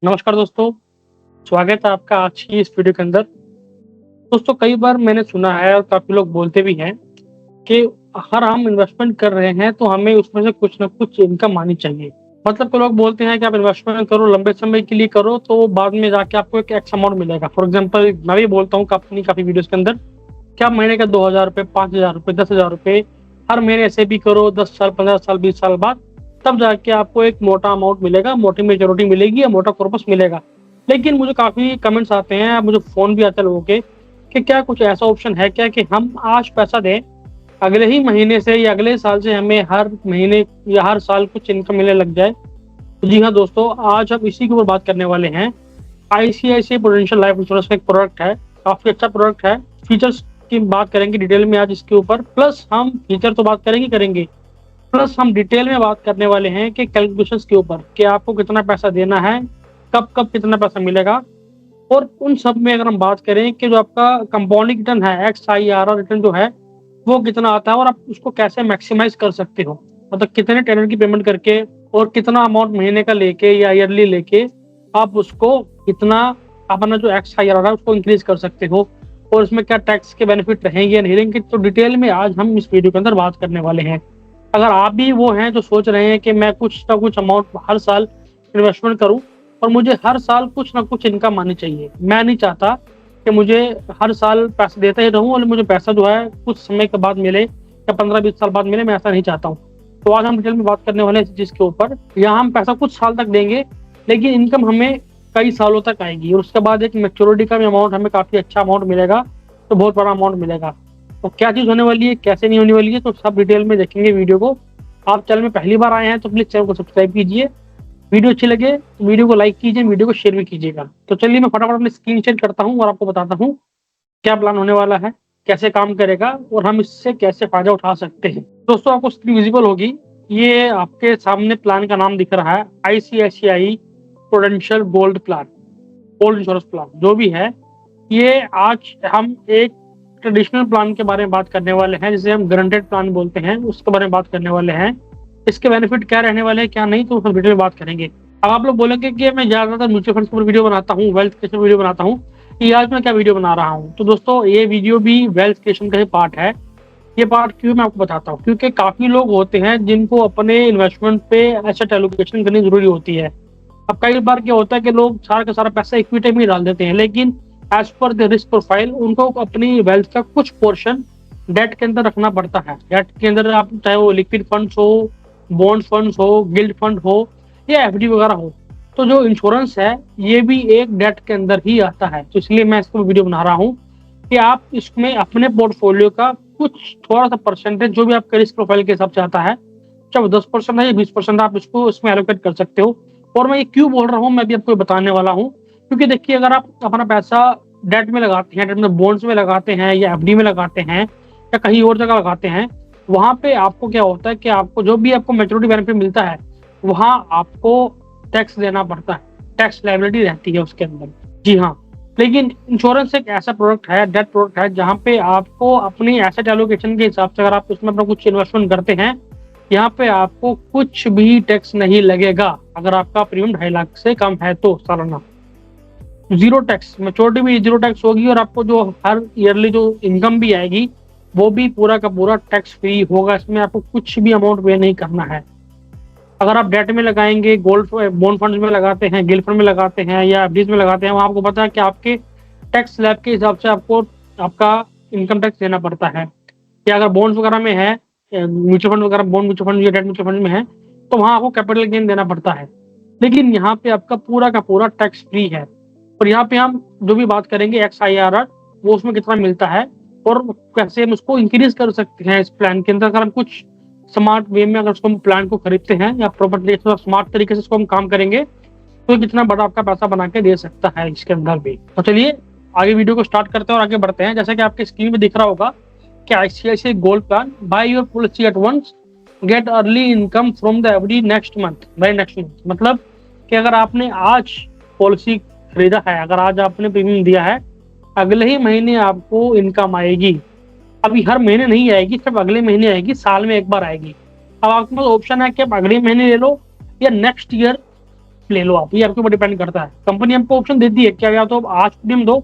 नमस्कार दोस्तों, स्वागत है आपका आज की इस वीडियो के अंदर। दोस्तों कई बार मैंने सुना है और काफ़ी लोग बोलते भी हैं कि अगर हम इन्वेस्टमेंट कर रहे हैं तो हमें उसमें से कुछ न कुछ इनकम आनी चाहिए। मतलब कि लोग बोलते हैं कि आप इन्वेस्टमेंट करो, लंबे समय के लिए करो तो बाद में जाके आपको एक एक्स अमाउंट मिलेगा। फॉर एग्ज़ाम्पल मैं भी बोलता हूँ अपनी काफ़ी वीडियोज़ के अंदर कि आप महीने का ₹2000, ₹5000, ₹10,000 हर महीने एसआईपी करो 10 साल, 15 साल, 20 साल बाद, तब जाके आपको एक मोटा अमाउंट मिलेगा, मोटी मेच्योरिटी मिलेगी या मोटा कॉर्पस मिलेगा। लेकिन मुझे काफ़ी कमेंट्स आते हैं, मुझे फ़ोन भी आते हैं लोगों के कि क्या कुछ ऐसा ऑप्शन है क्या कि हम आज पैसा दें, अगले ही महीने से या अगले साल से हमें हर महीने या हर साल कुछ इनकम मिलने लग जाए? तो जी हाँ दोस्तों, आज हम इसी के ऊपर बात करने वाले हैं। आईसीआईसीआई प्रूडेंशियल लाइफ इंश्योरेंस का एक प्रोडक्ट है, काफ़ी अच्छा प्रोडक्ट है। फीचर्स की बात करेंगे डिटेल में आज इसके ऊपर, प्लस हम फीचर तो बात करेंगे, प्लस हम डिटेल में बात करने वाले हैं कि कैलकुलेशंस के ऊपर कि आपको कितना पैसा देना है, कब-कब कितना पैसा मिलेगा। और उन सब में अगर हम बात करें कि जो आपका कंपाउंडिंग रिटर्न है, एक्सआईआरआर रिटर्न जो है, वो कितना आता है और आप उसको कैसे मैक्सिमाइज़ कर सकते हो। मतलब कितने टेनर की पेमेंट करके और कितना अमाउंट महीने का लेके या ईयरली लेके आप उसको कितना अपना जो एक्सआईआरआर है उसको इंक्रीज़ कर सकते हो और इसमें क्या टैक्स के बेनिफिट रहेंगे या नहीं रहेंगे, तो डिटेल में आज हम इस वीडियो के अंदर बात करने वाले हैं। अगर आप भी वो हैं जो सोच रहे हैं कि मैं कुछ ना कुछ अमाउंट हर साल इन्वेस्टमेंट करूँ और मुझे हर साल कुछ ना कुछ इनकम आनी चाहिए। मैं नहीं चाहता कि मुझे हर साल पैसे देता ही रहूँ और मुझे पैसा जो है कुछ समय के बाद मिले या 15-20 साल बाद मिले, मैं ऐसा नहीं चाहता हूँ। तो आज हम डिटेल में बात करने वाले हैं इस चीज़ के ऊपर। यहाँ हम पैसा कुछ साल तक देंगे, लेकिन इनकम हमें कई सालों तक आएगी और उसके बाद एक मैच्योरिटी का भी अमाउंट हमें काफ़ी अच्छा अमाउंट मिलेगा, तो बहुत बड़ा अमाउंट मिलेगा। तो क्या चीज़ होने वाली है, कैसे नहीं होने वाली है, तो सब डिटेल में देखेंगे वीडियो को। आप चैनल में पहली बार आए हैं तो प्लीज़ चैनल को सब्सक्राइब कीजिए। वीडियो अच्छी लगे तो वीडियो को लाइक कीजिए, वीडियो को शेयर भी कीजिएगा। तो चलिए मैं फटाफट अपनी स्क्रीन शेयर करता हूँ और आपको बताता हूँ क्या प्लान होने वाला है, कैसे काम करेगा और हम इससे कैसे फ़ायदा उठा सकते हैं। दोस्तों आपको स्क्रीन विज़िबल होगी, ये आपके सामने प्लान का नाम दिख रहा है, ICICI prudential gold plan, gold insurance plan जो भी है। ये आज हम एक ट्रेडिशनल प्लान के बारे में बात करने वाले हैं, जिसे हम गारंटेड प्लान बोलते हैं, उसके बारे में बात करने वाले हैं। इसके बेनिफिट क्या रहने वाले हैं, क्या नहीं, तो हम डिटेल में बात करेंगे। अब आप लोग बोलेंगे कि मैं ज़्यादातर म्यूचुअल फंड्स के ऊपर वीडियो बनाता हूँ, वेल्थ क्रिएशन वीडियो बनाता हूँ, कि आज मैं क्या वीडियो बना रहा हूँ। तो दोस्तों ये वीडियो भी वेल्थ क्रिएशन का ही पार्ट है। ये पार्ट क्यों मैं आपको बताता हूँ, क्योंकि काफ़ी लोग होते हैं जिनको अपने इन्वेस्टमेंट पे एसेट एलोकेशन करनी ज़रूरी होती है। अब कई बार क्या होता है कि लोग सारा का सारा पैसा इक्विटी में ही डाल देते हैं, लेकिन as per the risk profile उनको अपनी वेल्थ का कुछ पोर्शन डेट के अंदर रखना पड़ता है। डेट के अंदर आप चाहे वो लिक्विड फंड्स हो, बॉन्ड फंड्स हो, गिल्ड फंड हो या एफडी वगैरह हो। तो जो इंश्योरेंस है ये भी एक डेट के अंदर ही आता है। तो इसलिए मैं इसको वीडियो बना रहा हूँ कि आप इसमें अपने पोर्टफोलियो का कुछ थोड़ा सा परसेंटेज जो भी आपके रिस्क प्रोफाइल के हिसाब से आता है, चाहे वो 10% है या 20%, आप इसको इसमें एलोकेट कर सकते हो। और मैं ये क्यों बोल रहा हूँ मैं भी आपको बताने वाला हूँ, क्योंकि देखिए अगर आप अपना पैसा डेट में लगाते हैं, डेट में बॉन्ड्स में लगाते हैं या एफडी में लगाते हैं या कहीं और जगह लगाते हैं, वहाँ पे आपको क्या होता है कि आपको जो भी आपको मैच्योरिटी बेनिफिट मिलता है, वहाँ आपको टैक्स देना पड़ता है, टैक्स लायबिलिटी रहती है उसके अंदर। जी हाँ, लेकिन इंश्योरेंस एक ऐसा प्रोडक्ट है, डेट प्रोडक्ट है, जहाँ पे आपको अपनी एसेट एलोकेशन के हिसाब से अगर आप उसमें अपना कुछ इन्वेस्टमेंट करते हैं, यहाँ पे आपको कुछ भी टैक्स नहीं लगेगा। अगर आपका प्रीमियम 2.5 लाख से कम है तो सालाना जीरो टैक्स, मैच्योरिटी भी जीरो टैक्स होगी और आपको जो हर ईयरली जो इनकम भी आएगी वो भी पूरा का पूरा टैक्स फ्री होगा। इसमें आपको कुछ भी अमाउंट पे नहीं करना है। अगर आप डेट में लगाएंगे, गोल्ड बॉन्ड फंड में लगाते हैं, गिल्ड फंड में लगाते हैं या एफडीज में लगाते हैं, वहाँ आपको पता है कि आपके टैक्स स्लैब के हिसाब से आपको आपका इनकम टैक्स देना पड़ता है। या अगर बॉन्ड्स वगैरह में है, म्यूचुअल फंड वगैरह, बॉन्ड म्यूचुअल फंड या डेट म्यूचुअल फंड में है, तो वहाँ आपको कैपिटल गेन देना पड़ता है। लेकिन यहाँ पे आपका पूरा का पूरा टैक्स फ्री है। और यहाँ पे हम जो भी बात करेंगे एक्सआईआरआर, वो उसमें कितना मिलता है और कैसे हम उसको इंक्रीज कर सकते हैं इस प्लान के अंदर। अगर हम कुछ स्मार्ट वे में अगर उसको हम प्लान को खरीदते हैं या प्रॉपर्ली स्मार्ट तरीके से इसको हम काम करेंगे, तो कितना बड़ा आपका पैसा बना के दे सकता है इसके अंदर भी। तो चलिए आगे वीडियो को स्टार्ट करते हैं और आगे बढ़ते हैं। जैसा कि आपके स्क्रीन में दिख रहा होगा कि ICICI gold plan, buy your policy at once, get early income from the every next month, buy next month. मतलब कि अगर आपने आज पॉलिसी खरीदा है, अगर आज आपने प्रीमियम दिया है, अगले ही महीने आपको इनकम आएगी। अभी हर महीने नहीं आएगी, सिर्फ अगले महीने आएगी, साल में एक बार आएगी। अब आपके पास ऑप्शन है कि आप अगले महीने ले लो या नेक्स्ट ईयर ले लो आप, ये आपके ऊपर डिपेंड करता है। कंपनी आपको ऑप्शन देती है क्या, या तो आप आज प्रीमियम दो,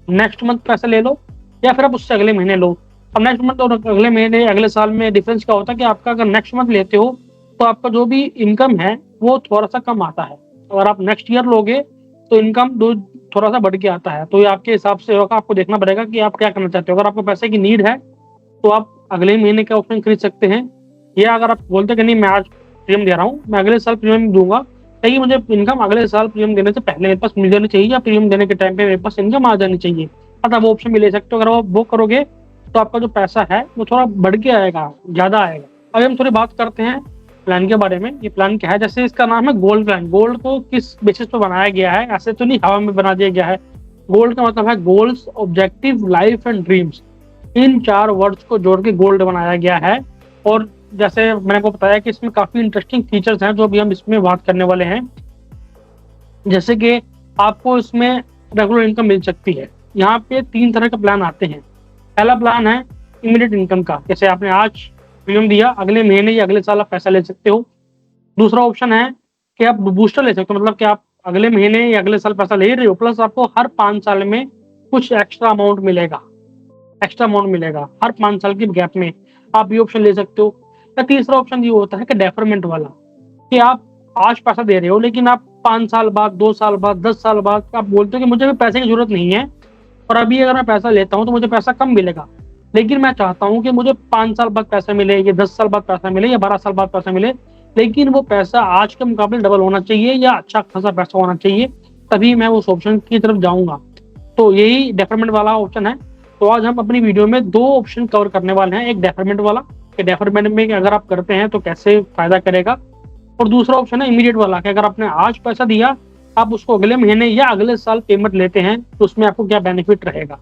नेक्स्ट मंथ पैसा ले लो, या फिर आप उससे अगले महीने लो। अब नेक्स्ट मंथ और अगले महीने अगले साल में डिफरेंस क्या होता है कि आपका अगर नेक्स्ट मंथ लेते हो तो आपका जो भी इनकम है वो थोड़ा सा कम आता है। अगर आप नेक्स्ट ईयर लोगे तो इनकम दो थोड़ा सा बढ़ के आता है। तो ये आपके हिसाब से होगा, आपको देखना पड़ेगा कि आप क्या करना चाहते हो। अगर आपको पैसे की नीड है तो आप अगले महीने का ऑप्शन खरीद सकते हैं, या अगर आप बोलते कि नहीं मैं आज प्रीमियम दे रहा हूँ, मैं अगले साल प्रीमियम दूंगा, लेकिन मुझे इनकम अगले साल प्रीमियम देने से पहले मेरे पास मिल जानी चाहिए, या प्रीमियम देने के टाइम पे मेरे पास इनकम आ जानी चाहिए, मतलब वो ऑप्शन भी ले सकते हो। अगर आप वो करोगे तो आपका जो पैसा है वो थोड़ा बढ़ के आएगा, ज्यादा आएगा। अभी हम थोड़ी बात करते हैं प्लान के बारे में। ये प्लान क्या है, जैसे इसका नाम है गोल्ड प्लान। गोल्ड को किस बेसिस पे बनाया गया है, ऐसे तो नहीं हवा में बना दिया गया है। गोल्ड का मतलब है goals, objective, life and dreams. In 4 words को जोड़ के गोल्ड बनाया गया है। और जैसे मैंने आपको बताया कि इसमें काफी इंटरेस्टिंग फीचर्स हैं जो अभी हम इसमें बात करने वाले हैं। जैसे कि आपको इसमें रेगुलर इनकम मिल सकती है। यहाँ पे 3 तरह के प्लान आते हैं। पहला प्लान है इमीडिएट इनकम का, जैसे आपने आज प्रीमियम दिया, अगले महीने या अगले साल आप पैसा ले सकते हो। दूसरा ऑप्शन है कि आप बूस्टर ले सकते हो, मतलब कि आप अगले महीने या अगले साल पैसा ले रहे हो, प्लस आपको हर 5 साल में कुछ एक्स्ट्रा अमाउंट मिलेगा, हर 5 साल के गैप में आप ये ऑप्शन ले सकते हो। या तीसरा ऑप्शन ये होता है कि डेफरमेंट वाला, कि आप आज पैसा दे रहे हो लेकिन आप 5 साल बाद, 2 साल बाद, 10 साल बाद आप बोलते हो कि मुझे भी पैसे की जरूरत नहीं है, और अभी अगर मैं पैसा लेता हूँ तो मुझे पैसा कम मिलेगा, लेकिन मैं चाहता हूँ कि मुझे 5 साल बाद पैसा मिले, या 10 साल बाद पैसा मिले, या 12 साल बाद पैसा मिले, लेकिन वो पैसा आज के मुकाबले डबल होना चाहिए या अच्छा खासा पैसा होना चाहिए, तभी मैं उस ऑप्शन की तरफ जाऊंगा। तो यही डेफरमेंट वाला ऑप्शन है। तो आज हम अपनी वीडियो में 2 ऑप्शन कवर करने वाले हैं। एक डेफरमेंट वाला, कि डेफरमेंट में अगर आप करते हैं तो कैसे फायदा करेगा, और दूसरा ऑप्शन है इमीडिएट वाला, कि अगर आपने आज पैसा दिया, आप उसको अगले महीने या अगले साल पेमेंट लेते हैं तो उसमें आपको क्या बेनिफिट रहेगा।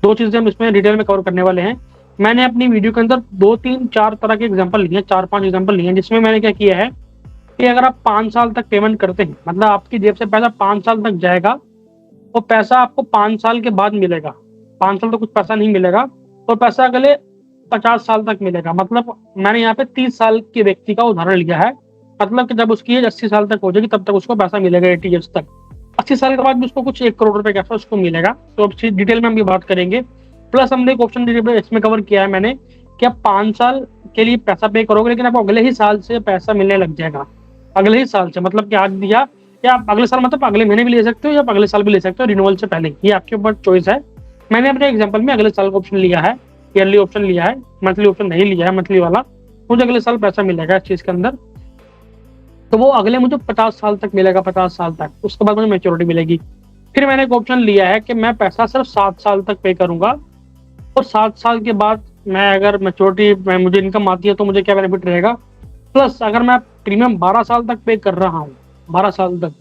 2 चीजें हम इसमें डिटेल में कवर करने वाले हैं। मैंने अपनी वीडियो के अंदर 2, 3, 4 तरह के एग्जांपल लिए, 4-5 एग्जांपल लिए, जिसमें मैंने क्या किया है कि अगर आप 5 साल तक पेमेंट करते हैं, मतलब आपकी जेब से पैसा 5 साल तक जाएगा, और पैसा आपको 5 साल के बाद मिलेगा। 5 साल तो कुछ पैसा नहीं मिलेगा, और पैसा अगले 50 साल तक मिलेगा। मतलब मैंने यहाँ पे 30 साल के व्यक्ति का उदाहरण लिया है, मतलब कि जब उसकी एज 80 साल तक हो जाएगी तब तक उसको पैसा मिलेगा, 80 ईयर्स तक। 80 साल के बाद भी उसको कुछ 1 करोड़ रुपए का उसको मिलेगा। तो अब डिटेल में हम ये बात करेंगे। प्लस हमने एक ऑप्शन इसमें कवर किया है मैंने, कि आप 5 साल के लिए पैसा पे करोगे, लेकिन आपको अगले ही साल से पैसा मिलने लग जाएगा। अगले ही साल से मतलब कि आज दिया, या आप अगले साल मतलब अगले महीने भी ले सकते हो, या आप अगले साल भी ले सकते हो रिन्यूअल से पहले, ये आपके ऊपर चॉइस है। मैंने अपने एग्जाम्पल में अगले साल का ऑप्शन लिया है, ईयरली ऑप्शन लिया है, मंथली ऑप्शन नहीं लिया है। मंथली वाला मुझे अगले साल पैसा मिलेगा इस चीज के अंदर, तो वो अगले मुझे 50 साल तक मिलेगा, 50 साल तक, उसके बाद मुझे मैच्योरिटी मिलेगी। फिर मैंने एक ऑप्शन लिया है कि मैं पैसा सिर्फ 7 साल तक पे करूंगा, और 7 साल के बाद मैं अगर मैच्योरिटी मुझे इनकम आती है तो मुझे क्या बेनिफिट रहेगा। प्लस अगर मैं प्रीमियम 12 साल तक पे कर रहा हूँ, 12 साल तक,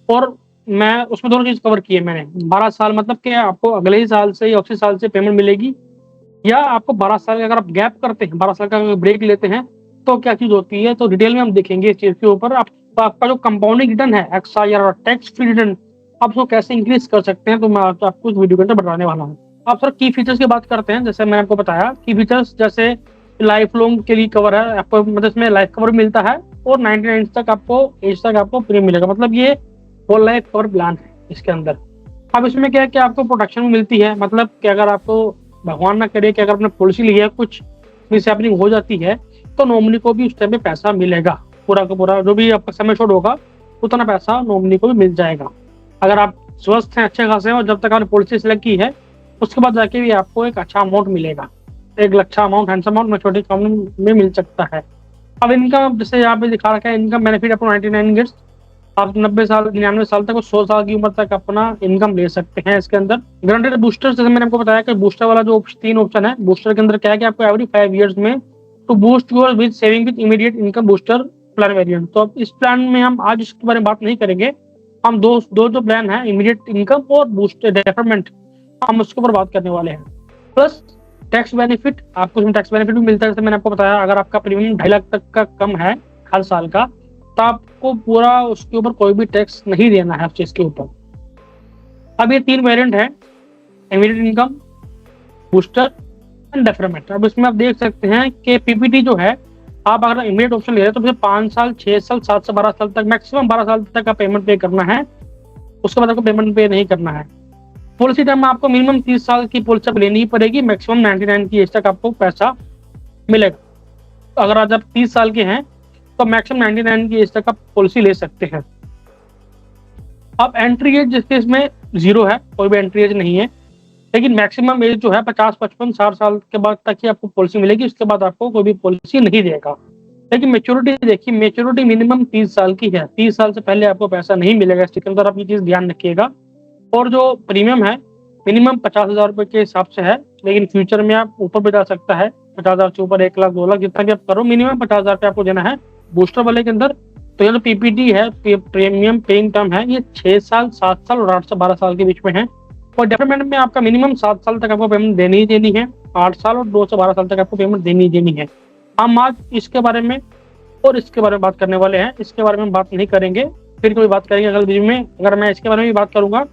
और मैं उसमें दोनों चीज कवर की है मैंने। 12 साल मतलब कि आपको अगले ही साल से या उसी साल से पेमेंट मिलेगी, या आपको 12 साल का अगर आप गैप करते हैं, 12 साल का ब्रेक लेते हैं, तो क्या चीज होती है। तो डिटेल में हम देखेंगे इस चीज के ऊपर। आपका जो कंपाउंडिंग रिटर्न है, एक्सआईआर और टैक्स फ्री रिटर्न, आप उसको कैसे इंक्रीज कर सकते हैं, तो मैं आपको इस वीडियो के अंदर बताने वाला हूँ। आप सर की फीचर्स की बात करते हैं। जैसे मैंने आपको बताया की फीचर्स, जैसे लाइफ लॉन्ग के लिए कवर है आपको, मतलब इसमें लाइफ कवर मिलता है, और 99 तक आपको एज तक आपको प्रीमियम मिलेगा, मतलब ये होल लाइफ कवर प्लान है इसके अंदर। अब इसमें क्या है कि आपको प्रोटेक्शन भी मिलती है, मतलब कि अगर आपको भगवान ना करे कि अगर आपने पॉलिसी ली है, कुछ मिसहैपनिंग हो जाती है, तो नॉमिनी को भी उस टाइम पे पैसा मिलेगा, पूरा का पूरा जो भी आपका समय शॉर्ट होगा उतना पैसा नॉमिनी को भी मिल जाएगा। अगर आप स्वस्थ हैं, अच्छे खासे हैं, और जब तक आपने पॉलिसी सेलेक्ट की है उसके बाद जाके भी आपको एक अच्छा अमाउंट मिलेगा, एक अच्छा amount, handsome amount maturity account में मिल सकता है। अब इनका जैसे यहाँ पे दिखा रखा है, इनकम बेनिफिट आपको 99 गिफ्ट, आप 90 साल, 99 साल तक, 100 साल की उम्र तक अपना इनकम ले सकते हैं इसके अंदर। ग्रांटेड बूस्टर, जैसे मैंने आपको बताया कि बूस्टर वाला जो 3 ऑप्शन है, बूस्टर के अंदर क्या है कि आपको एवरी 5 इयर्स में to boost your with saving with immediate income booster plan variant. तो अब इस प्लान में हम आज इसके बारे में बात नहीं करेंगे, हम दो जो प्लान है, इमीडिएट इनकम और बूस्टर डेफरमेंट, हम उसके ऊपर बात करने वाले हैं। प्लस टैक्स बेनिफिट, आपको इसमें टैक्स बेनिफिट भी मिलता है। जैसे मैंने आपको बताया, अगर आपका प्रीमियम 2.5 लाख तक का कम है हर साल का, तो आपको पूरा उसके ऊपर कोई भी टैक्स नहीं देना है उस चीज के ऊपर। अब ये 3 वेरिएंट है, immediate income, booster and deferment. अब इसमें आप देख सकते हैं कि पीपीटी जो है आप अगर इमीडिएट ऑप्शन ले रहे हैं तो फिर 5 साल, 6 साल, 7 से 12 साल तक, मैक्सिमम 12 साल तक का पेमेंट पे करना है, उसके बाद आपको पेमेंट पे नहीं करना है। पॉलिसी टर्म में आपको मिनिमम 30 साल की पॉलिसी लेनी ही पड़ेगी, मैक्सिमम 99 की एज तक आपको पैसा मिलेगा। तो अगर आज आप 30 साल के हैं तो मैक्सिमम 99 की एज तक आप पॉलिसी ले सकते हैं। अब एंट्री एज जिस केस में 0 है, कोई भी एंट्री एज नहीं है, लेकिन मैक्सिमम एज जो है 50, 55, 60 साल के बाद तक ही आपको पॉलिसी मिलेगी, उसके बाद आपको कोई भी पॉलिसी नहीं देगा। लेकिन मेच्योरिटी देखिए, मेच्योरिटी मिनिमम 30 साल की है, 30 साल से पहले आपको पैसा नहीं मिलेगा, इसके अंदर आप ये चीज ध्यान रखिएगा। और जो प्रीमियम है मिनिमम 50,000 रुपए के हिसाब से है, लेकिन फ्यूचर में आप ऊपर भी जा सकता है, 50,000 से ऊपर 1 लाख, 2 लाख, जितना भी आप करो, मिनिमम 50,000 रुपये आपको देना है बूस्टर वाले के अंदर। तो ये जो पीपीटी है, प्रीमियम पेइंग टर्म है, ये 6 साल, 7 साल और 8 से 12 साल के बीच में है। और डेवलपमेंट में आपका मिनिमम 7 साल तक आपको पेमेंट देनी ही देनी है, 8 साल और 2 से 12 साल तक आपको पेमेंट देनी ही देनी है। हम आज इसके बारे में और इसके बारे में बात करने वाले हैं, इसके बारे में बात नहीं करेंगे, फिर कोई बात करेंगे अगले वीडियो में। अगर मैं इसके बारे में भी बात करूंगा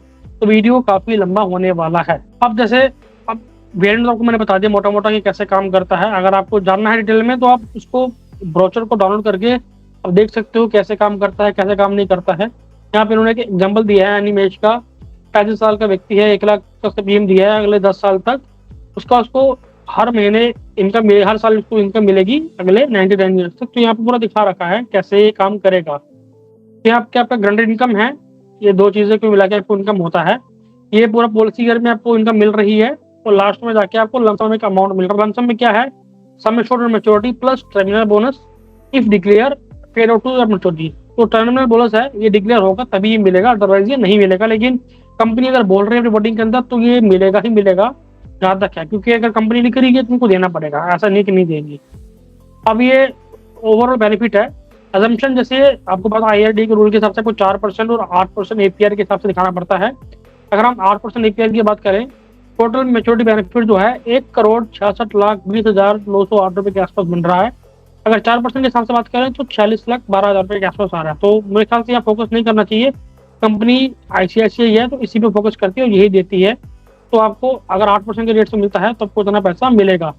तो वीडियो काफी लंबा होने वाला है। अब जैसे अब वेरिएंट आपको मैंने बता दिया मोटा मोटा कि कैसे काम करता है। अगर आपको जानना है डिटेल में तो आप उसको ब्रोचर को डाउनलोड करके अब देख सकते हो कैसे काम करता है, कैसे काम नहीं करता है। यहाँ पे उन्होंने एक एग्जाम्पल दिया है एनिमेश का, 35 साल का व्यक्ति है, 1 लाख का पीएम दिया है अगले 10 साल तक, उसको हर महीने इनकम, हर साल उसको इनकम मिलेगी अगले 99 ईयर्स तक। तो यहाँ पे पूरा दिखा रखा है कैसे ये काम करेगा। तो यहाँ पे आपका ग्रांटेड इनकम है, ये 2 चीजें को मिला के आपको इनकम होता है। ये पूरा पॉलिसी ईयर में आपको इनकम मिल रही है और लास्ट में जाके आपको लमसम एक अमाउंट मिल रहा है। लमसम में क्या है, sum assured maturity plus terminal bonus if declare paid out to maturity. तो टर्मिनल बोनस है, ये डिक्लेयर होगा तभी ये मिलेगा, अदरवाइज ये नहीं मिलेगा। लेकिन कंपनी अगर बोल रही है रिपोर्टिंग के अंदर तो ये मिलेगा ही मिलेगा, जहाँ तक है, क्योंकि अगर कंपनी लिख रही है तुमको देना पड़ेगा, ऐसा नहीं कि नहीं देंगी। अब ये ओवरऑल बेनिफिट है। अजम्पशन जैसे आपको पता IRD के रूल के हिसाब से आपको 4% और 8% APR के हिसाब से दिखाना पड़ता है। अगर हम 8% APR की बात करें, टोटल मेच्योरिटी बेनिफिट जो है 1,66,20,908 रुपए के आसपास बन रहा है। अगर 4% के हिसाब से बात करें तो 46,12,000 रुपए के आसपास आ रहा है। तो मेरे ख्याल से यहाँ फोकस नहीं करना चाहिए, कंपनी ICICI है तो इसी पे फोकस करती है और यही देती है। तो आपको अगर 8% के रेट से मिलता है तो आपको इतना पैसा मिलेगा।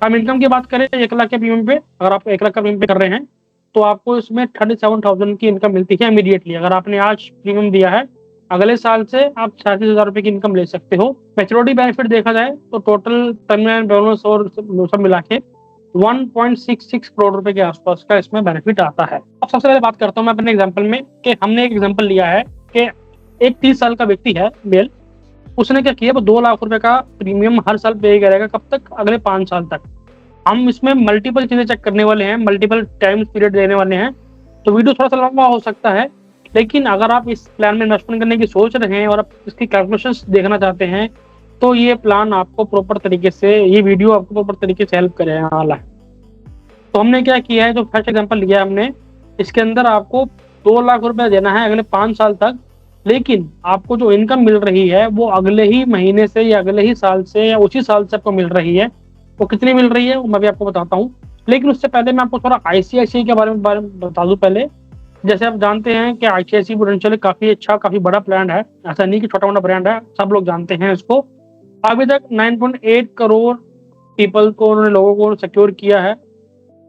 हम इनकम की बात करें 1 लाख के प्रीमियम पे, अगर आप 1 लाख का प्रीमियम पे कर रहे हैं तो आपको इसमें 37,000 की इनकम मिलती है इमीडिएटली। अगर आपने आज प्रीमियम दिया है, अगले साल से आप 37,000 रुपए की इनकम ले सकते हो। मैच्योरिटी बेनिफिट देखा जाए तो टोटल टर्मिनल बोनस और सब मिला के 1.66 करोड़ रुपए के आसपास का इसमें बेनिफिट आता है। अब सबसे पहले बात करता हूँ मैं अपने एग्जाम्पल में, कि हमने एक एग्जाम्पल लिया है कि एक 30 साल का व्यक्ति है मेल, उसने क्या किया, वो 2 लाख रुपए का प्रीमियम हर साल पे करेगा। कब तक? अगले 5 साल तक। हम इसमें मल्टीपल चीजें चेक करने वाले हैं, मल्टीपल टाइम पीरियड देने वाले हैं, तो वीडियो थोड़ा सा लंबा हो सकता है। लेकिन अगर आप इस प्लान में इन्वेस्टमेंट करने की सोच रहे हैं और आप इसकी कैलकुलेशंस देखना चाहते हैं तो ये प्लान आपको प्रॉपर तरीके से, ये वीडियो आपको प्रॉपर तरीके से हेल्प करने वाला है। तो हमने क्या किया है, जो फर्स्ट एग्जाम्पल लिया हमने, इसके अंदर आपको 2 लाख रुपए देना है अगले 5 साल तक, लेकिन आपको जो इनकम मिल रही है वो अगले ही महीने से या अगले ही साल से या उसी साल से आपको मिल रही है। वो कितनी मिल रही है वो मैं भी आपको बताता हूँ, लेकिन उससे पहले मैं आपको थोड़ा ICICI के बारे में बता दूं पहले। जैसे आप जानते हैं कि ICICI प्रूडेंशियल काफी अच्छा, काफी बड़ा ब्रांड है, ऐसा नहीं कि छोटा मोटा ब्रांड है, सब लोग जानते हैं इसको। अभी तक 9.8 करोड़ पीपल को, उन्होंने लोगों को सिक्योर किया है।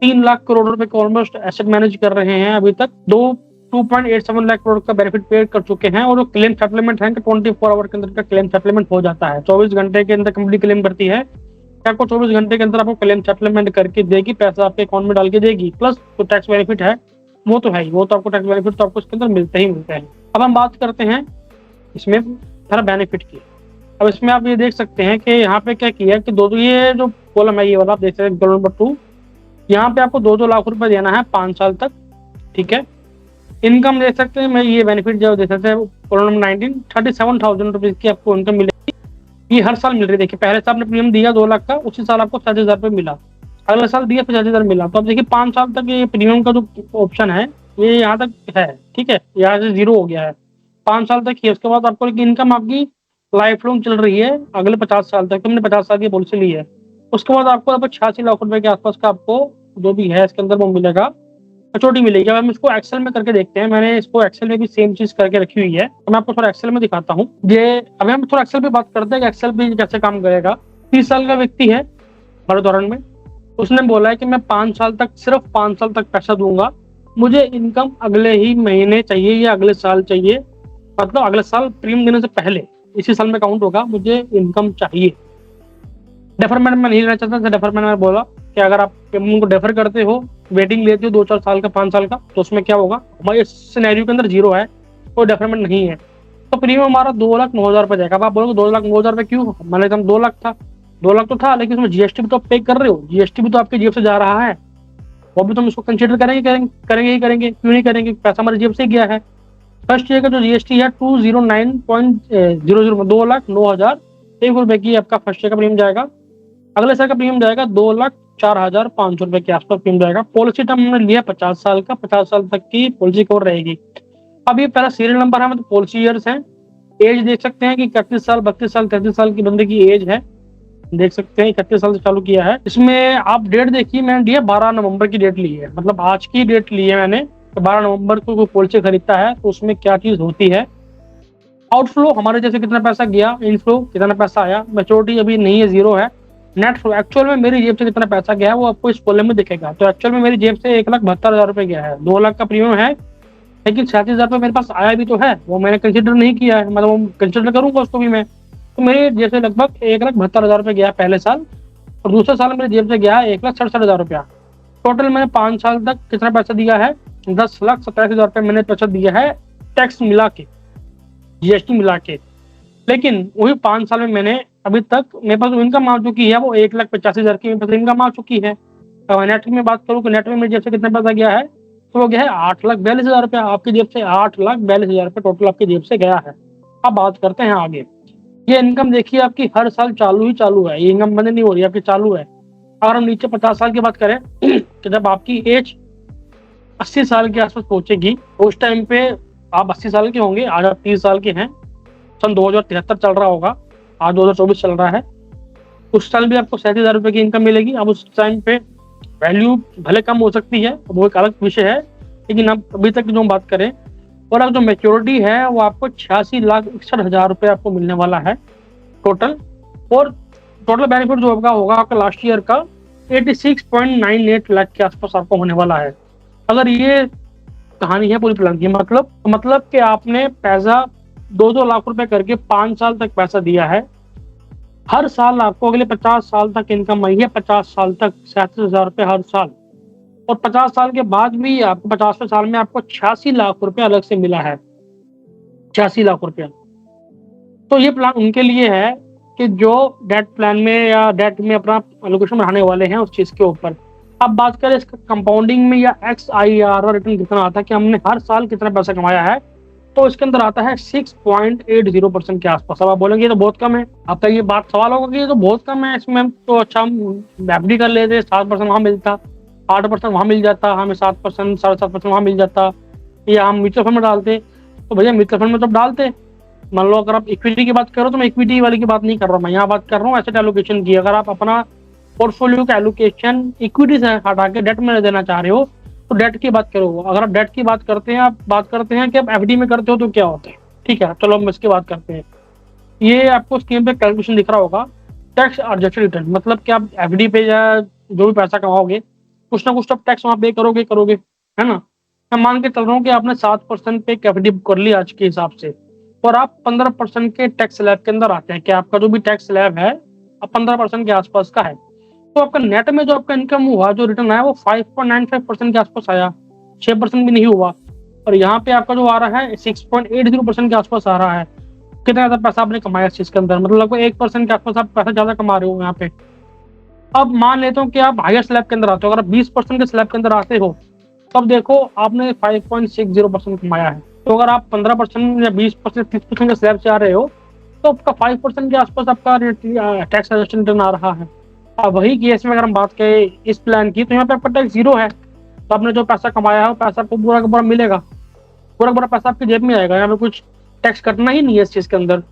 3 लाख करोड़ रुपए के ऑलमोस्ट एसेट मैनेज कर रहे हैं अभी तक। 2.87 लाख करोड़ का बेनिफिट पे कर चुके हैं। और जो क्लेम सेटलमेंट है 24 आवर के अंदर का क्लेम सेटलमेंट हो जाता है। 24 घंटे के अंदर कंपनी क्लेम करती है, आपको 24 घंटे के अंदर आपको क्लेम सेटलमेंट करके देगी, पैसा आपके अकाउंट में डाल के देगी। प्लस जो टैक्स बेनिफिट है वो तो है ही, वो तो आपको टैक्स बेनिफिट तो आपको इसके अंदर मिलते ही मिलते हैं। अब हम बात करते हैं इसमें सारा बेनिफिट की। अब इसमें आप ये देख सकते हैं कि यहाँ पे क्या किया कि दो, ये जो कॉलम है ये वाला आप देख सकते हैं, कॉलम नंबर 2, यहाँ पे आपको 2-2 लाख रुपए देना है 5 साल तक, ठीक है। इनकम देख सकते हैं, मैं ये बेनिफिट जो देख सकते हैं कॉलम नंबर 19, 37,000 रुपीज की आपको इनकम मिलेगी। ये हर साल मिल रही है। देखिए पहले साल आपने प्रीमियम दिया 2 लाख का, उसी साल आपको 60,000 रुपये मिला, अगले साल दिया 50,000 मिला। तो अब देखिए 5 साल तक ये प्रीमियम का जो ऑप्शन है ये यहाँ तक है, ठीक है, यहाँ से 0 हो गया है, 5 साल तक ही। उसके बाद आपको इनकम आपकी लाइफ लॉन्ग चल रही है अगले 50 साल तक। तुमने 50 साल की पॉलिसी ली है, उसके बाद आपको 86 लाख रुपए के आसपास का आपको जो भी है इसके अंदर वो मिलेगा, छोटी मिलेगी। अब हम इसको एक्सेल में करके देखते हैं। मैंने इसको एक्सेल में भी सेम चीज करके रखी हुई है, तो मैं आपको थोड़ा एक्सेल में दिखाता हूँ। ये अभी हम थोड़ा एक्सेल पे बात करते हैं कि एक्सेल भी कैसे काम करेगा। 30 साल का व्यक्ति है हमारे उदाहरण में, उसने बोला है कि मैं 5 साल तक, सिर्फ 5 साल तक पैसा दूँगा। मुझे इनकम अगले ही महीने चाहिए या अगले साल चाहिए, मतलब अगले साल प्रीमियम देने से पहले, इसी साल में काउंट होगा, मुझे इनकम चाहिए। डेफरमेंट मैं नहीं लेना चाहता था। डेफरमेंट मैंने बोला कि अगर आप पेमेंट को डेफर करते हो, वेटिंग लेते हो 2-4 साल का, 5 साल का, तो उसमें क्या होगा, हमारे इस सिनेरियो के अंदर जीरो है, कोई डेफरमेंट नहीं है, तो प्रीमियम हमारा 2,09,000 रुपये जाएगा। अब आप बोलोगे 2,09,000 रुपये क्यों, मान लेते हम 2 लाख था, 2 लाख तो था, लेकिन उसमें जीएसटी भी तो आप पे कर रहे हो, जीएसटी भी तो आपकी जेब से जा रहा है, वो भी तो हम इसको कंसिडर करेंगे, क्यों नहीं करेंगे, पैसा हमारी जेब से गया है। फर्स्ट ईयर का जो जीएसटी है 209.00, 2,09,01 रुपए की आपका फर्स्ट ईयर का प्रीमियम जाएगा। अगले साल का प्रीमियम जाएगा 2,04,500 रुपए के आसपास प्रीमियम जाएगा। पॉलिसी टर्म हमने लिया 50 साल का, 50 साल तक की पॉलिसी कवर रहेगी। अब ये पहला सीरियल नंबर है, मतलब पॉलिसी ईयर्स है। एज देख सकते हैं कि 31 साल, 32 साल, 33 साल की बंदे की एज है, देख सकते हैं 31 साल से चालू किया है। इसमें आप डेट देखिए, मैंने दिया 12 नवंबर की डेट ली है, मतलब आज की डेट ली है मैंने, तो 12 नवंबर को कोई पॉलिसी खरीदता है तो उसमें क्या चीज होती है। आउटफ्लो हमारे जैसे कितना पैसा गया, इनफ्लो कितना पैसा आया, मैच्योरिटी अभी नहीं है, जीरो है। नेट फ्लो एक्चुअल में मेरी जेब से कितना पैसा गया है वो आपको इस कॉलम में दिखेगा। तो एक्चुअल में मेरी जेब से 1,72,000 रुपए गया है, 2 लाख का प्रीमियम है, लेकिन 37,000 रुपये मेरे पास आया भी तो है, वो मैंने कंसिडर नहीं किया है, मतलब वो कंसिडर करूंगा उसको भी मैं। तो मेरे जेब से लगभग 1,72,000 रुपये गया पहले साल, और दूसरे साल मेरे जेब से गया 1,67,000 रुपया। टोटल मैंने 5 साल तक कितना पैसा दिया है, 10,87,000 रुपये मैंने पैसा दिया है, टैक्स मिला के, जीएसटी मिला के। लेकिन वही 5 साल में मैंने अभी तक मेरे पास इनकम आ चुकी है वो 1,85,000 की मेरे पास इनकम आ चुकी है। नेट में बात करूँ कि नेट में मेरी जेब से कितना पैसा गया है, तो वो गया है 8,42,000 रुपया। आपकी जेब से 8,42,000 रुपये टोटल आपकी जेब से गया है। अब बात करते हैं आगे। ये इनकम देखिए आपकी हर साल चालू है, ये इनकम बंद नहीं हो रही, आपकी चालू है। अगर हम नीचे 50 साल की बात करें कि जब आपकी एज 80 साल के आसपास पहुंचेगी, उस टाइम पे आप 80 साल के होंगे, आज आप 30 साल के हैं, सन 2073 चल रहा होगा, आज 2024 चल रहा है। उस साल भी आपको 37,000 रुपये की इनकम मिलेगी। अब उस टाइम पे वैल्यू भले कम हो सकती है, वो एक अलग विषय है, लेकिन अब अभी तक जो हम बात करें, और अब जो मैच्योरिटी है वो आपको 86,61,000 रुपये आपको मिलने वाला है टोटल। और टोटल बेनिफिट जो होगा आपका लास्ट ईयर का 86.98 लाख के आसपास आपको होने वाला है। अगर ये कहानी है पूरी प्लान की, मतलब कि आपने पैसा 2-2 लाख रुपए करके 5 साल तक पैसा दिया है, हर साल आपको अगले 50 साल तक इनकम आई है, 50 साल तक 37,000 रुपये हर साल। और 50 साल के बाद भी आपको 50वें साल में आपको 86 लाख रुपए अलग से मिला है, 86 लाख रुपया। तो ये प्लान उनके लिए है कि जो डेट प्लान में या डेट में अपना एलोकेशन बढ़ाने वाले हैं उस चीज के ऊपर। अब बात करें इसका कंपाउंडिंग में या XIRR रिटर्न कितना आता है, कि हमने हर साल कितना पैसा कमाया है, तो इसके अंदर आता है 6.80% के आसपास। अब आप बोलेंगे ये तो बहुत कम है, आपका ये बात सवाल होगा कि ये तो बहुत कम है, इसमें तो अच्छा हम FD कर लेते, 7% वहाँ मिलता, 8% वहाँ मिल जाता, हमें 7%, 7.5% वहाँ मिल जाता, या हम म्यूचुअल फंड में डालते। तो भैया म्यूचुअल फंड में तो डालते, मान लो अगर आप इक्विटी की बात करो तो मैं इक्विटी वाली की बात नहीं कर रहा हूँ, मैं यहाँ बात कर रहा हूँ एसेट एलोकेशन की। अगर आप अपना पोर्टफोलियो का एलोकेशन इक्विटी से हटा के डेट में देना चाह रहे हो तो डेट की बात करो। अगर आप डेट की बात करते हैं, आप बात करते हैं कि आप FD में करते हो तो क्या होता है, ठीक है, चलो हम इसकी बात करते हैं। ये आपको स्क्रीन पे कैलकुलेशन दिख रहा होगा, टैक्स एडजस्टेड रिटर्न, मतलब कि आप FD पे या जो भी पैसा कमाओगे कुछ ना कुछ तो टैक्स वहाँ पे करोगे, है ना। मैं मान के चल रहा हूँ कि आपने 7% पे FD कर ली आज के हिसाब से, और आप 15% के टैक्स स्लैब के अंदर आते हैं, कि आपका जो भी टैक्स स्लैब है अब 15% के आसपास का है, तो आपका नेट में जो आपका इनकम हुआ, जो रिटर्न आया वो 5.95% के आसपास आया, 6% भी नहीं हुआ। और यहाँ पे आपका जो आ रहा है 6.80% के आसपास आ रहा है। कितना ज्यादा पैसा आपने कमाया इस चीज के अंदर, मतलब लगभग 1% के आसपास आप पैसा ज्यादा कमा रहे हो यहाँ पे। अब मान लेता हूँ कि आप हायर स्लैब के अंदर आते हो, अगर 20% के स्लैब के अंदर आते हो तब देखो आपने 5.60% कमाया है। तो अगर आप 15% या 20%, 30% के स्लैब से आ रहे हो तो आपका 5% के आसपास आपका टैक्स रिटर्न आ रहा है। अब वही केस में अगर हम बात करें इस प्लान की, तो यहाँ पे आपका टैक्स जीरो है, तो आपने जो पैसा कमाया है वो पैसा आपको पूरा का पूरा मिलेगा, पूरा का पूरा पैसा आपकी जेब में आएगा, यहाँ पे कुछ टैक्स कटना ही नहीं है इस चीज के अंदर।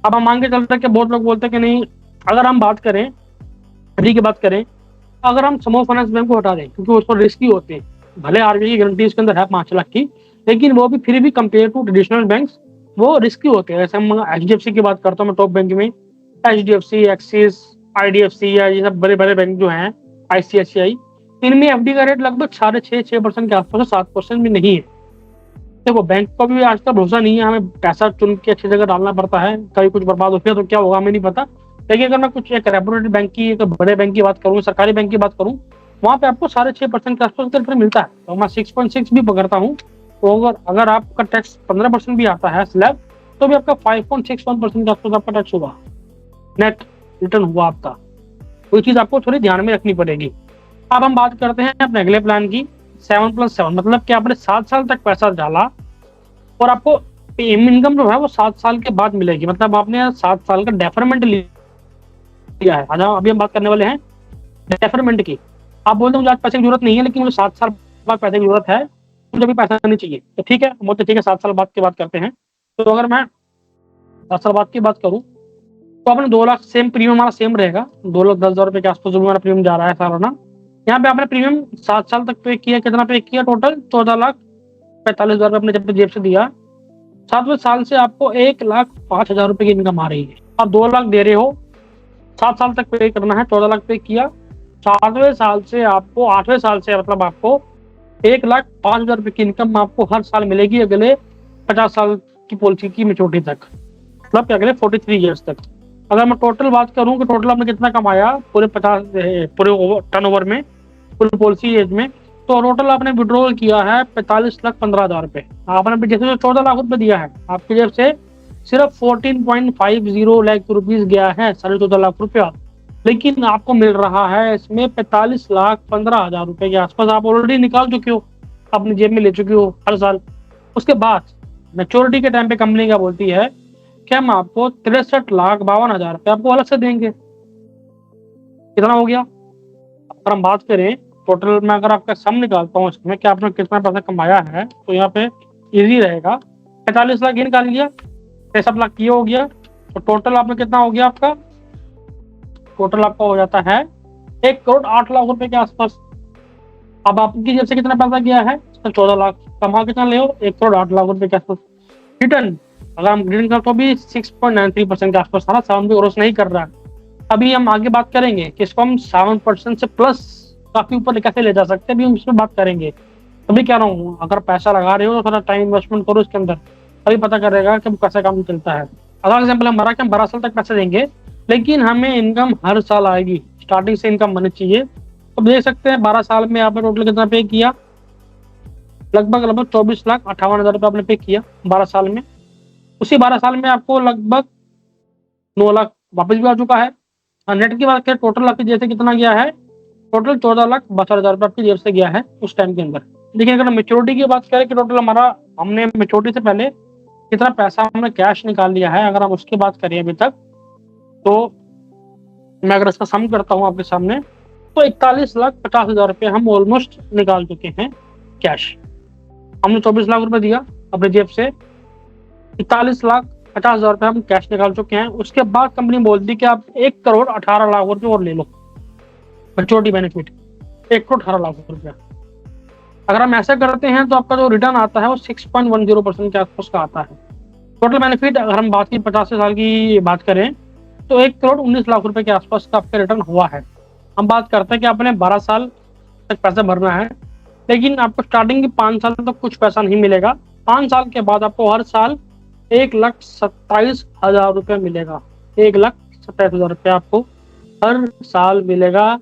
अब हम मान के चलते हैं कि बहुत लोग बोलते हैं कि नहीं, अगर हम बात करें FD की बात करें, अगर हम समूह फाइनेंस बैंक को हटा दें क्योंकि उस पर रिस्की होते हैं, भले RBI की गारंटी उसके अंदर है 5 लाख की, लेकिन वो भी फिर भी कंपेयर टू ट्रेडिशनल बैंक्स वो रिस्की होते हैं। जैसे हम HDFC की बात करता हूँ मैं, टॉप बैंक में HDFC, एक्सिस, IDFC या ये सब बड़े बड़े बैंक जो हैं ICICI, इनमें एफडी का रेट लगभग 6.5% के आसपास है, 7% भी नहीं है। देखो बैंक को भी आजकल भरोसा नहीं है, हमें पैसा चुन के अच्छी जगह डालना पड़ता है, कभी कुछ बर्बाद हो गया तो क्या होगा हमें नहीं पता। लेकिन अगर मैं कुछ एक रेपुटेड बैंक की, एक बड़े बैंक की बात करूँ, सरकारी बैंक की बात करूँ, वहाँ पे आपको 6.5% के आसपास का रिटर्न मिलता है। तो मैं 6.6 भी पकड़ता हूँ, तो अगर आपका टैक्स 15% भी आता है स्लैब, तो भी आपका 5.61% के आसपास आपका टैक्स हुआ, नेट रिटर्न हुआ आपका। कोई चीज आपको थोड़ी ध्यान में रखनी पड़ेगी। अब हम बात करते हैं अपने अगले प्लान की, 7+7, मतलब कि आपने 7 साल तक पैसा डाला और आपको इनकम जो है वो 7 साल के बाद मिलेगी, मतलब आपने 7 साल का डेफरमेंट लिया है। अभी हम बात करने वाले हैं डेफरमेंट की। आप बोलते हैं मुझे आज पैसे की जरूरत नहीं है, लेकिन मुझे 7 साल बाद पैसे की जरूरत है, मुझे भी पैसा नहीं चाहिए, तो ठीक है, मुझे ठीक है 7 साल बाद की बात करते हैं। तो अगर मैं 7 साल बाद की बात करूँ, तो आपने 2 लाख, सेम प्रीमियम हमारा सेम रहेगा, 2,10,000 के आसपास जो हमारा प्रीमियम जा रहा है सालाना। यहाँ पे आपने प्रीमियम 7 साल तक पे किया, कितना पे किया टोटल, 14,45,000 अपने जेब से दिया। 7वें साल से आपको 1,05,000 रुपए की इनकम आ रही है। आप 2 लाख दे रहे हो, 7 साल तक पे करना है, 14 लाख पे किया। 7वें साल से आपको, 8वें साल से मतलब आपको 1,05,000 रुपए की इनकम आपको हर साल मिलेगी अगले 50 साल की पॉलिसी की मेच्योरिटी तक, मतलब अगले 43 ईयर्स तक। अगर मैं टोटल बात करूं कि टोटल आपने कितना कमाया पूरे टर्नओवर में, पूरी पॉलिसी एज में, तो टोटल आपने विड्रॉल किया है 45,15,000 रुपए। आपने जैसे 14 लाख रुपए दिया है, आपकी जेब से सिर्फ 14.50 लाख रुपीज गया है, 14.5 लाख रुपया, लेकिन आपको मिल रहा है इसमें 45,15,000 रुपए के आसपास। आप ऑलरेडी निकाल चुके हो, अपनी जेब में ले चुके हो हर साल। उसके बाद मैच्योरिटी के टाइम पे कंपनी क्या बोलती है कि हम आपको 63,52,000 रुपए आपको अलग से देंगे। कितना हो गया? अगर हम बात करें टोटल में, अगर आपका सम निकालता हूँ इसमें कि आपने कितना पैसा कमाया है, तो यहाँ पे इजी रहेगा। 45 लाख ये निकाल लिया, 63 लाख ये हो गया, तो टोटल आपने कितना हो गया आपका, टोटल आपका हो जाता है 1,08,00,000 रुपए के आसपास। अब आपकी जेब से कितना पैसा गया है, 14 लाख, कमा कितना ले हो, 1,08,00,000 रुपए के आसपास। रिटर्न अगर हम रिटर्न करते तो भी 6.93% के आसपास, 7 भी क्रॉस नहीं कर रहा है। अभी हम आगे बात करेंगे कि इसको हम 7% से प्लस काफी ऊपर कैसे ले जा सकते हैं, अभी हम इस पर बात करेंगे। अभी कह रहा हूँ, अगर पैसा लगा रहे हो तो थोड़ा टाइम इन्वेस्टमेंट करो इसके अंदर, तभी पता करेगा कि कैसा काम चलता है। अगर एग्जाम्पल हमारा कि हम 12 साल तक पैसे देंगे, लेकिन हमें इनकम हर साल आएगी, स्टार्टिंग से इनकम बननी चाहिए। तो देख सकते हैं 12 साल में आपने टोटल कितना पे किया, लगभग 24,58,000 रुपये आपने पे किया 12 साल में। उसी 12 साल में आपको लगभग 9 लाख वापस भी आ चुका है। नेट की बात करें, टोटल आपकी जेब से कितना गया है, टोटल 14,62,000 रुपये आपकी जेब से गया है उस टाइम के अंदर। लेकिन अगर मेच्योरिटी की बात करें कि टोटल हमारा, हमने मेच्योरिटी से पहले कितना पैसा हमने कैश निकाल लिया है, अगर हम उसकी बात करें अभी तक, तो मैं अगर इसका सम करता हूँ आपके सामने, तो 41,50,000 रुपये हम ऑलमोस्ट निकाल चुके हैं कैश। हमने 24 लाख रुपए दिया अपने जेब से, 41,50,000 रुपए हम कैश निकाल चुके हैं। उसके बाद कंपनी बोलती कि आप 1,18,00,000 रुपए और ले लो मैच्योरिटी बेनिफिट, 1,18,00,000 रुपया। अगर हम ऐसा करते हैं तो आपका जो रिटर्न आता है वो 6.10% के आसपास का आता है। टोटल बेनिफिट अगर हम बात की 50 साल की बात करें, तो 1,19,00,000 रुपए के आसपास का आपका रिटर्न हुआ है। हम बात करते हैं कि आपने 12 साल तक पैसा भरना है, लेकिन आपको स्टार्टिंग के 5 साल तक कुछ पैसा नहीं मिलेगा। 5 साल के बाद आपको हर साल 1,27,000 रुपये मिलेगा, 1,27,000 रुपये आपको हर साल मिलेगा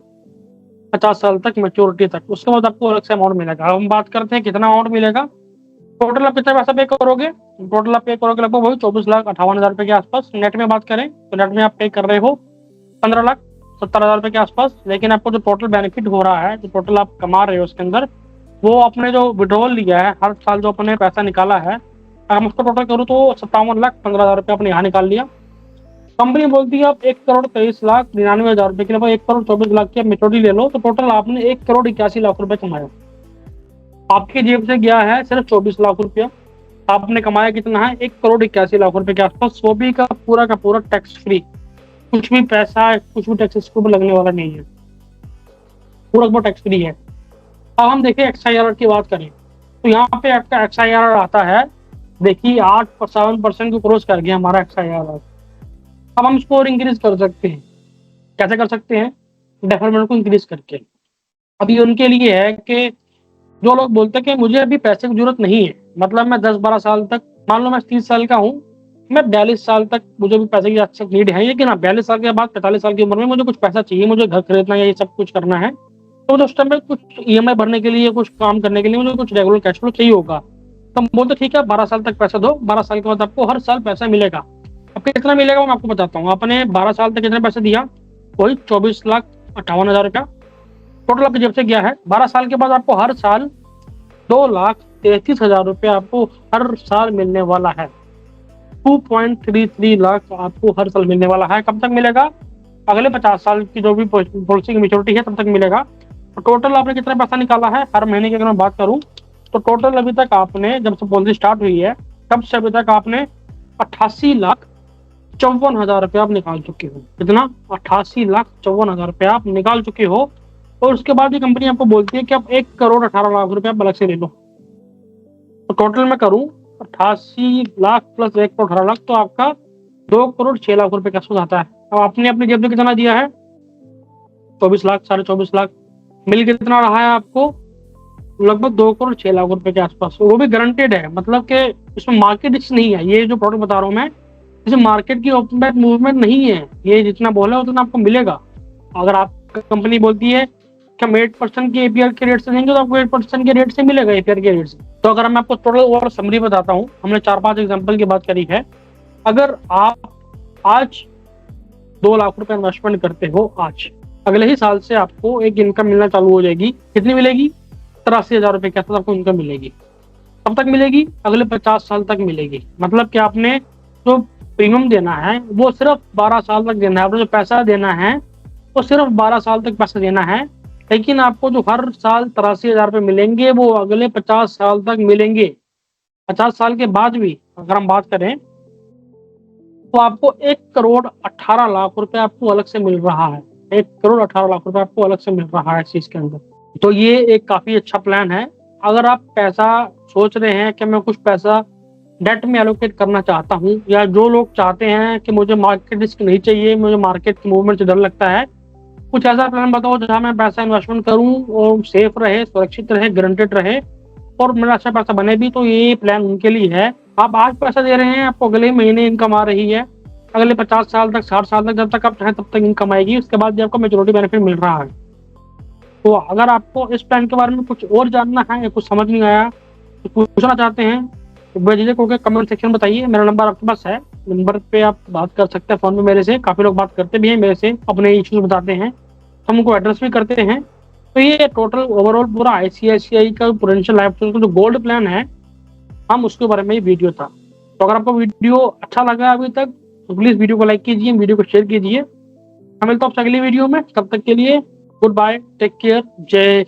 50 साल तक मैच्योरिटी तक। उसके बाद आपको अलग से अमाउंट मिलेगा। हम बात करते हैं कितना अमाउंट मिलेगा, टोटल आप कितना पैसा पे करोगे, टोटल आप पे करोगे लगभग वही 24,58,000 रुपये के आसपास। नेट में बात करें तो नेट में आप पे कर रहे हो 15,70,000 रुपये के आसपास। लेकिन आपको जो टोटल बेनिफिट हो रहा है, जो टोटल आप कमा रहे हो उसके अंदर, वो आपने जो विड्रॉल लिया है हर साल, जो अपने पैसा निकाला है, हम उसको टोटल करूँ तो 57,15,000 रुपये आपने यहाँ निकाल लिया। कंपनी बोलती है आप 1,23,99,000 रुपये के लिए 1,24,00,000 की मेच्योरिटी ले लो, तो टोटल आपने 1,81,00,000 रुपये कमाया। आपकी जेब से गया है सिर्फ 24 लाख रुपया, आपने कमाया कितना है, 1,81,00,000 रुपये के आसपास। वो भी का पूरा टैक्स फ्री, कुछ भी पैसा, कुछ भी टैक्स इसके ऊपर लगने वाला नहीं है, पूरा टैक्स फ्री है। अब हम देखें XIRR की बात करें, तो यहाँ पे आपका XIRR आता है, देखिए 8-7% को क्रॉस कर गया हमारा XIRR। अब हम इसको और इंक्रीज कर सकते हैं। कैसे कर सकते हैं, डेफरमेंट को इंक्रीज करके। अभी उनके लिए है कि जो लोग बोलते हैं कि मुझे अभी पैसे की जरूरत नहीं है, मतलब मैं 10-12 साल तक, मान लो मैं 30 साल का हूँ, मैं 42 साल तक मुझे भी पैसे की आवश्यक नीड है, लेकिन हाँ 42 साल के बाद 45 साल की उम्र में मुझे कुछ पैसा चाहिए, मुझे घर खरीदना है, ये सब कुछ करना है, तो मुझे उस टाइम में कुछ ईएमआई भरने के लिए, कुछ काम करने के लिए मुझे कुछ रेगुलर कैश फ्लो चाहिए होगा। तो हम बोलते ठीक है 12 साल तक पैसा दो, 12 साल के बाद आपको हर साल पैसा मिलेगा। अब कितना मिलेगा वो मैं आपको बताता हूँ। आपने 12 साल तक कितने पैसे दिया, वही 24,58,000 रुपया टोटल आपकी जेब से गया है। 12 साल के बाद आपको हर साल 2,33,000 रुपया आपको हर साल मिलने वाला है। 2.33 लाख आपको हर साल मिलने वाला है। कब तक मिलेगा, अगले 50 साल की जो भी पॉलिसी की मेच्योरिटी है तब तक मिलेगा। तो टोटल आपने कितना पैसा निकाला है हर महीने की अगर मैं बात करूं, तो टोटल अभी तक आपने, जब से पॉलिसी स्टार्ट हुई है तब से अभी तक आपने 88,54,000 रुपया आप निकाल चुके हो। कितना, 88,54,000 रुपया आप निकाल चुके हो। और उसके बाद ये कंपनी आपको बोलती है कि आप 1,18,00,000 रुपया अलग से ले लो। तो टोटल मैं करूं 88 लाख प्लस 1,18,00,000, तो आपका 2,06,00,000 रुपए का आसपास आता है। अब आपने अपनी जेब में कितना दिया है, 24 लाख, 24.5 लाख। मिल कितना रहा है आपको, लगभग 2,06,00,000 रुपए के आसपास। वो भी गारंटेड है, मतलब कि इसमें मार्केट रिस्क नहीं है। ये जो प्रोडक्ट बता रहा हूँ मैं, जैसे मार्केट की ओपन मूवमेंट नहीं है, ये जितना बोला उतना आपको मिलेगा। अगर आप कंपनी बोलती है कि हम 8% के एपीआर के रेट से देंगे, तो आपको 8% के रेट से मिलेगा, एपीआर के रेट से। तो अगर मैं आपको टोटल ओवर समरी बताता हूँ, हमने 4-5 एग्जाम्पल की बात करी है। अगर आप आज 2 लाख रुपए इन्वेस्टमेंट करते हो, आज अगले ही साल से आपको एक इनकम मिलना चालू हो जाएगी। कितनी मिलेगी, 83,000 रुपए के आसपास आपको इनकम मिलेगी। कब तक मिलेगी, अगले 50 साल तक मिलेगी। मतलब कि आपने जो प्रीमियम देना है वो सिर्फ 12 साल तक देना है, आपने जो पैसा देना है वो सिर्फ 12 साल तक पैसा देना है। लेकिन आपको जो हर साल 83,000 रुपए मिलेंगे वो अगले 50 साल तक मिलेंगे। 50 साल के बाद भी अगर हम बात करें तो आपको 1,18,00,000 रुपए आपको अलग से मिल रहा है। 1,18,00,000 रुपए आपको अलग से मिल रहा है इस चीज के अंदर। तो ये एक काफी अच्छा प्लान है। अगर आप पैसा सोच रहे हैं कि मैं कुछ पैसा डेट में एलोकेट करना चाहता हूँ, या जो लोग चाहते हैं कि मुझे मार्केट रिस्क नहीं चाहिए, मुझे मार्केट की मूवमेंट से डर लगता है, कुछ ऐसा प्लान बताओ जहां मैं पैसा इन्वेस्टमेंट करूं और सेफ रहे, सुरक्षित रहे, गारंटेड रहे और मेरा अच्छा पैसा बने भी, तो ये प्लान उनके लिए है। आप आज पैसा दे रहे हैं, आपको अगले महीने इनकम आ रही है, अगले 50 साल तक, 60 साल तक, जब तक आप चाहें तब तक इनकम आएगी। उसके बाद भी आपको मेच्योरिटी बेनिफिट मिल रहा है। तो अगर आपको इस प्लान के बारे में कुछ और जानना है या कुछ समझ नहीं आया, तो पूछना चाहते हैं, तो बेझिझक होकर कमेंट सेक्शन में बताइए। मेरा नंबर आपके पास है, नंबर पे आप बात कर सकते हैं फोन में मेरे से। काफी लोग बात करते भी हैं मेरे से, अपने इश्यूज बताते हैं, हम उनको एड्रेस भी करते हैं। तो ये टोटल ओवरऑल पूरा आईसीआईसीआई का प्रूडेंशियल लाइफ इंश्योरेंस का जो गोल्ड प्लान है, हम उसके बारे में ये वीडियो था। तो अगर आपको वीडियो अच्छा लगा अभी तक, तो प्लीज वीडियो को लाइक कीजिए, वीडियो को शेयर कीजिए। हम मिलते हैं आपसे अगली वीडियो में, तब तक के लिए गुड बाय, टेक केयर, जय हिंद।